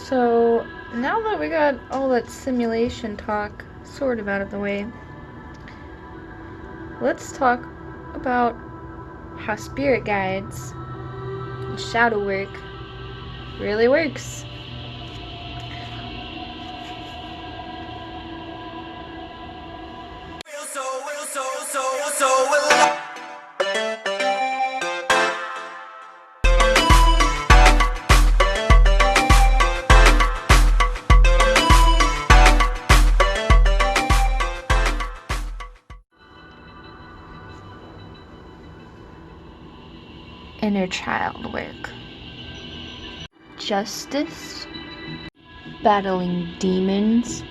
So now that we got all that simulation talk sort of out of the way, let's talk about how spirit guides and shadow work really works. Inner child work. Justice, battling demons,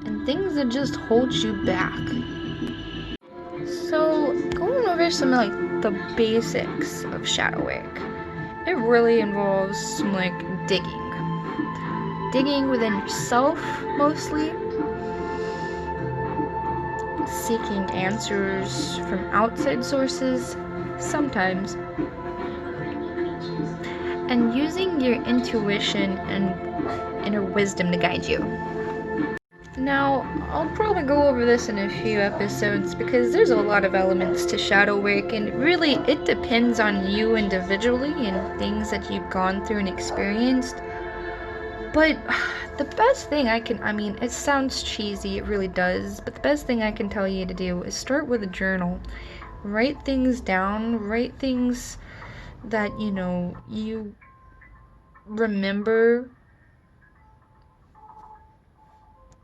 and things that just hold you back. So, going over some like the basics of shadow work, it really involves some like digging within yourself mostly, seeking answers from outside sources sometimes, and using your intuition and inner wisdom to guide you. Now, I'll probably go over this in a few episodes because there's a lot of elements to shadow work, and really it depends on you individually and things that you've gone through and experienced. But the best thing it sounds cheesy, it really does, but the best thing I can tell you to do is start with a journal. Write things down, write things that, you remember,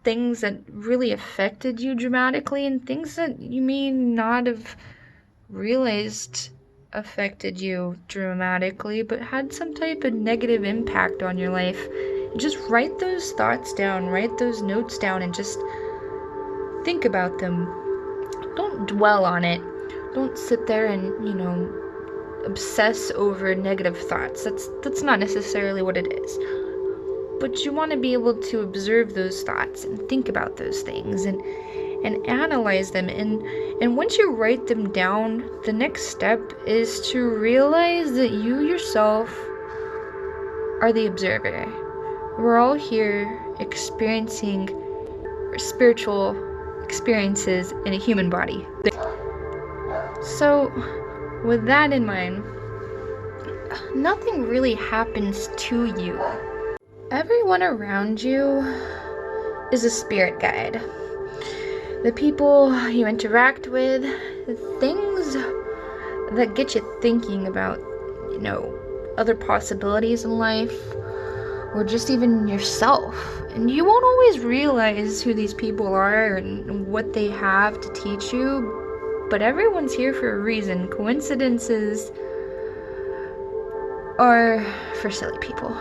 things that really affected you dramatically and things that you may not have realized affected you dramatically but had some type of negative impact on your life. Just write those thoughts down, write those notes down, and just think about them. Don't dwell on it. Don't sit there and, obsess over negative thoughts. That's not necessarily what it is. But you want to be able to observe those thoughts and think about those things and analyze them. And once you write them down, the next step is to realize that you yourself are the observer. We're all here experiencing spiritual experiences in a human body. So, with that in mind, nothing really happens to you. Everyone around you is a spirit guide. The people you interact with, the things that get you thinking about, other possibilities in life, or just even yourself. And you won't always realize who these people are and what they have to teach you, but everyone's here for a reason. Coincidences are for silly people.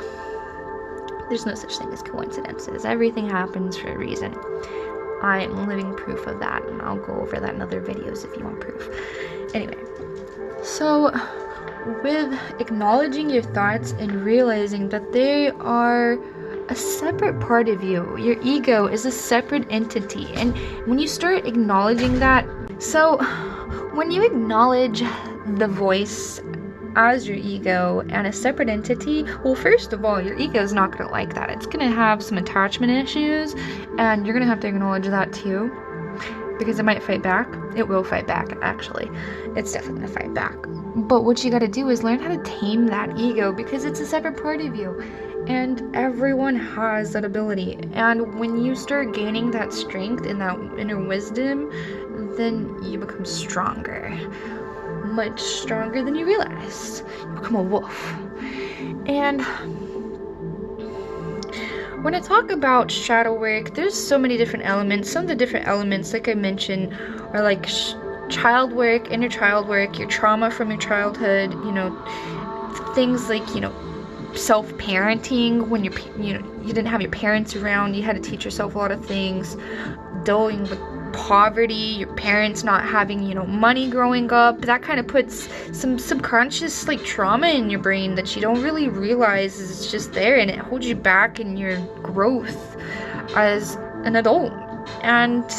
There's no such thing as coincidences. Everything happens for a reason. I am living proof of that, and I'll go over that in other videos if you want proof. Anyway, so with acknowledging your thoughts and realizing that they are a separate part of you, your ego is a separate entity, and when you start acknowledging that, so when you acknowledge the voice as your ego and a separate entity, well, first of all, your ego is not going to like that. It's going to have some attachment issues, and you're going to have to acknowledge that too, because it might fight back. It will fight back, actually. It's definitely going to fight back. But what you got to do is learn how to tame that ego, because it's a separate part of you, and everyone has that ability. And when you start gaining that strength and that inner wisdom, then you become stronger. Much stronger than you realize. You become a wolf. And when I talk about shadow work, there's so many different elements. Some of the different elements, like I mentioned, are like child work, inner child work, your trauma from your childhood, things like, self-parenting, when you didn't have your parents around, you had to teach yourself a lot of things, dealing with poverty, your parents not having, money growing up. That kind of puts some subconscious like trauma in your brain that you don't really realize is just there, and it holds you back in your growth as an adult. And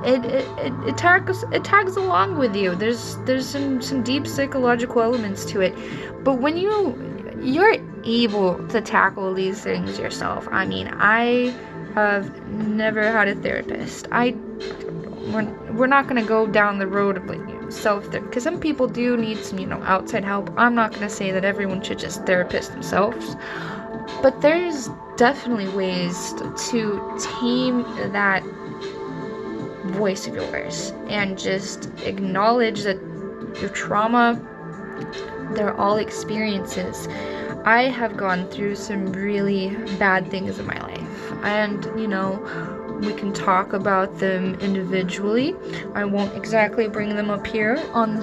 it tags along with you. There's some deep psychological elements to it. But when your able to tackle these things yourself. I mean, I have never had a therapist. We're not gonna go down the road of like self-therapy, because some people do need some, outside help. I'm not gonna say that everyone should just therapist themselves, but there's definitely ways to tame that voice of yours and just acknowledge that your trauma, they're all experiences. I have gone through some really bad things in my life, and we can talk about them individually. I won't exactly bring them up here on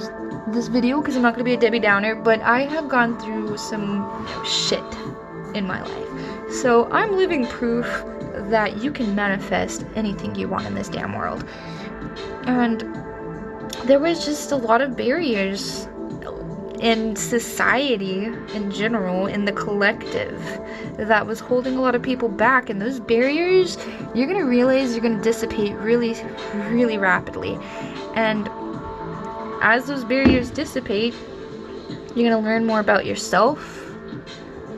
this video because I'm not going to be a Debbie Downer, but I have gone through some shit in my life. So I'm living proof that you can manifest anything you want in this damn world. And there was just a lot of barriers in society in general, in the collective, that was holding a lot of people back. And those barriers, you're gonna realize you're gonna dissipate really, really rapidly. And as those barriers dissipate, you're gonna learn more about yourself.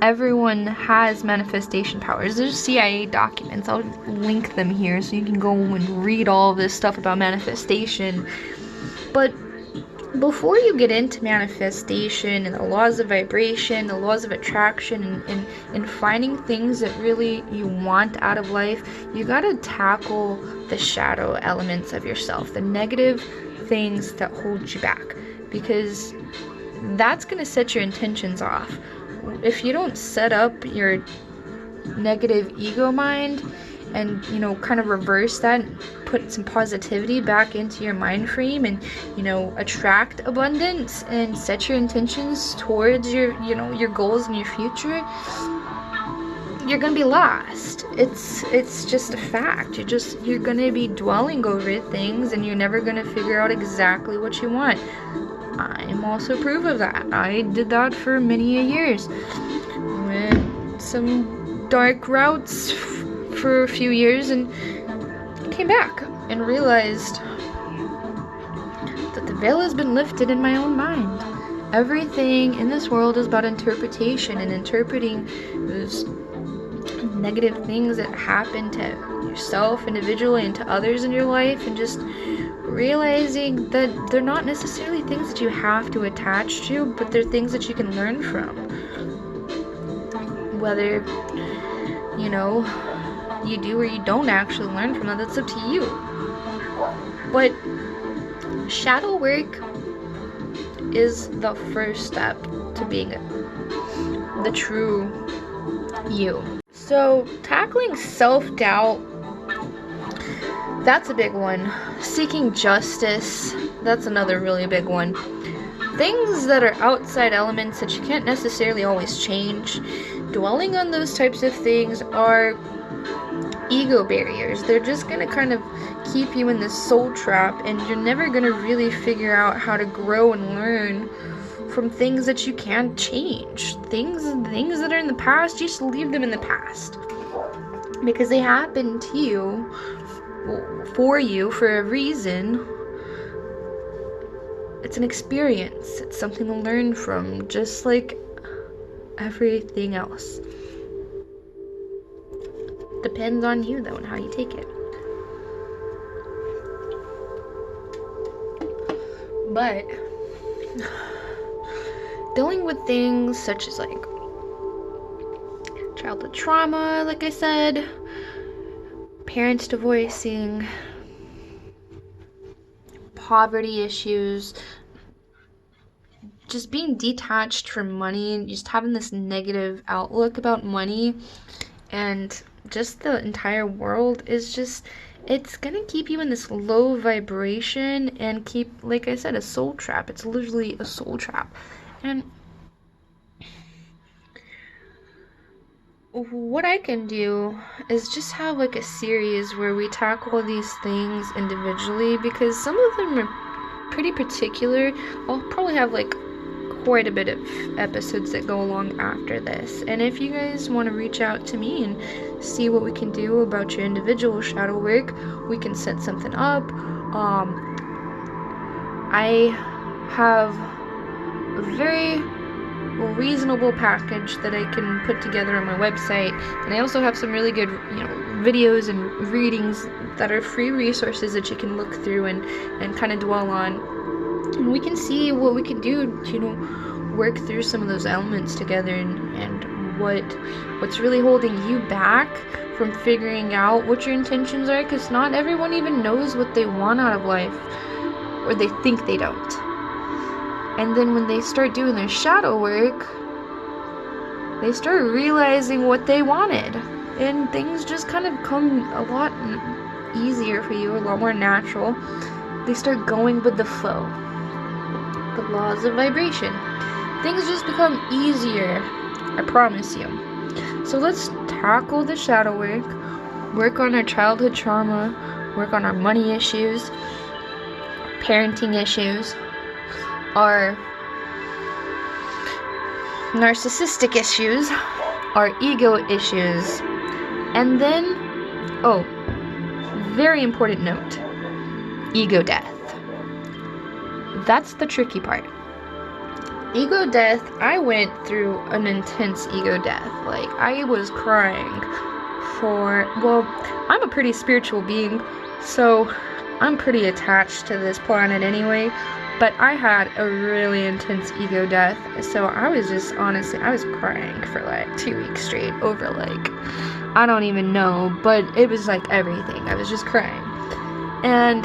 Everyone has manifestation powers. There's CIA documents. I'll link them here so you can go and read all this stuff about manifestation. But before you get into manifestation and the laws of vibration, the laws of attraction, and finding things that really you want out of life, you gotta tackle the shadow elements of yourself, the negative things that hold you back, because that's gonna set your intentions off. If you don't set up your negative ego mind and kind of reverse that, put some positivity back into your mind frame, and attract abundance and set your intentions towards your your goals and your future, you're gonna be lost. It's just a fact. You're gonna be dwelling over things, and you're never gonna figure out exactly what you want. I'm also proof of that. I did that for many years. Went some dark routes for a few years and came back and realized that the veil has been lifted in my own mind. Everything in this world is about interpretation, and interpreting those negative things that happen to yourself individually and to others in your life, and just realizing that they're not necessarily things that you have to attach to, but they're things that you can learn from. Whether you do or you don't actually learn from that's up to you. But shadow work is the first step to being the true you. So tackling self-doubt, that's a big one. Seeking justice, that's another really big one. Things that are outside elements that you can't necessarily always change, dwelling on those types of things are ego barriers. They're just gonna kind of keep you in this soul trap, and you're never gonna really figure out how to grow and learn from things that you can't change. Things that are in the past, you just leave them in the past, because they happened to you, for you, for a reason. It's an experience. It's something to learn from, just like everything else. Depends on you, though, and how you take it. But dealing with things such as like childhood trauma, like I said, parents divorcing, poverty issues, just being detached from money, just having this negative outlook about money, and just the entire world is just, it's gonna keep you in this low vibration and keep, like I said, a soul trap. It's literally a soul trap. And what I can do is just have like a series where we tackle these things individually, because some of them are pretty particular. I'll probably have like quite a bit of episodes that go along after this, and if you guys want to reach out to me and see what we can do about your individual shadow work, we can set something up. I have a very reasonable package that I can put together on my website. And I also have some really good, videos and readings that are free resources that you can look through and kind of dwell on. And we can see what we can do to, work through some of those elements together, and what's really holding you back from figuring out what your intentions are, because not everyone even knows what they want out of life, or they think they don't. And then when they start doing their shadow work, they start realizing what they wanted, and things just kind of come a lot easier for you, a lot more natural. They start going with the flow, the laws of vibration. Things just become easier, I promise you. So let's tackle the shadow work on our childhood trauma, work on our money issues, parenting issues, our narcissistic issues, our ego issues, and then, very important note, ego death. That's the tricky part. Ego death, I went through an intense ego death. Like, I was crying I'm a pretty spiritual being, so I'm pretty attached to this planet anyway, but I had a really intense ego death, so I was just, honestly, I was crying for like 2 weeks straight over I don't even know, but it was like everything. I was just crying. And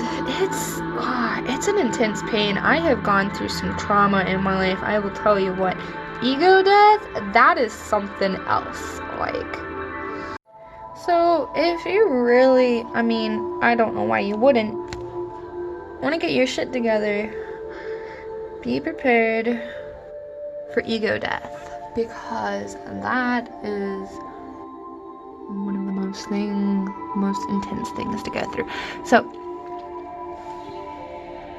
it's an intense pain. I have gone through some trauma in my life. I will tell you what, ego death, that is something else. So if you really, I don't know why you wouldn't, want to get your shit together, be prepared for ego death, because that is one of the most intense things to go through. So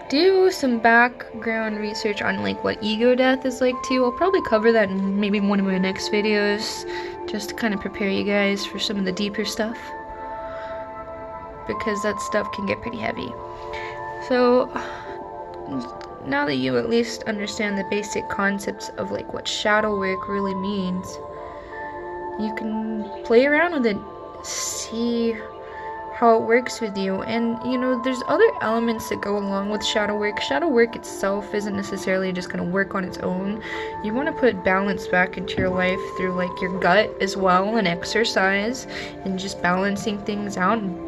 do some background research on what ego death is like too. I'll probably cover that in maybe one of my next videos, just to kind of prepare you guys for some of the deeper stuff, because that stuff can get pretty heavy. So now that you at least understand the basic concepts of what shadow work really means, you can play around with it, see how it works with you. And there's other elements that go along with shadow work. Shadow work itself isn't necessarily just going to work on its own. You want to put balance back into your life through your gut as well, and exercise, and just balancing things out, and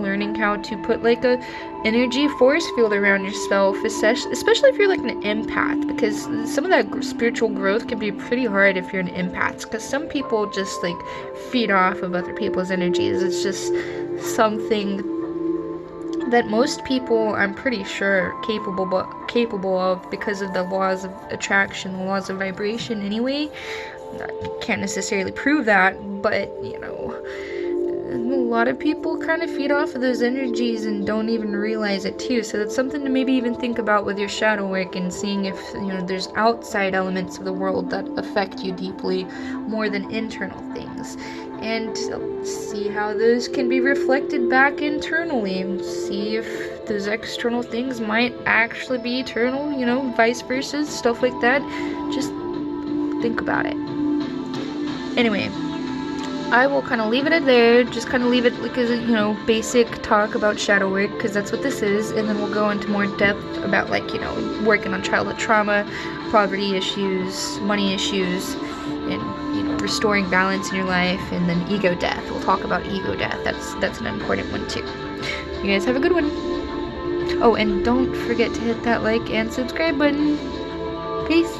learning how to put a energy force field around yourself, especially if you're an empath, because some of that spiritual growth can be pretty hard if you're an empath, because some people just feed off of other people's energies. It's just something that most people, I'm pretty sure, are capable of, because of the laws of attraction, the laws of vibration anyway. I can't necessarily prove that, but a lot of people kind of feed off of those energies and don't even realize it too. So that's something to maybe even think about with your shadow work, and seeing if there's outside elements of the world that affect you deeply more than internal things, and see how those can be reflected back internally, and see if those external things might actually be eternal, vice versa, stuff like that. Just think about it. Anyway, I will kind of leave it at there, just kind of leave it as basic talk about shadow work, because that's what this is, and then we'll go into more depth about working on childhood trauma, poverty issues, money issues, and restoring balance in your life, and then ego death. We'll talk about ego death. That's an important one too. You guys have a good one. Oh, and don't forget to hit that like and subscribe button. Peace.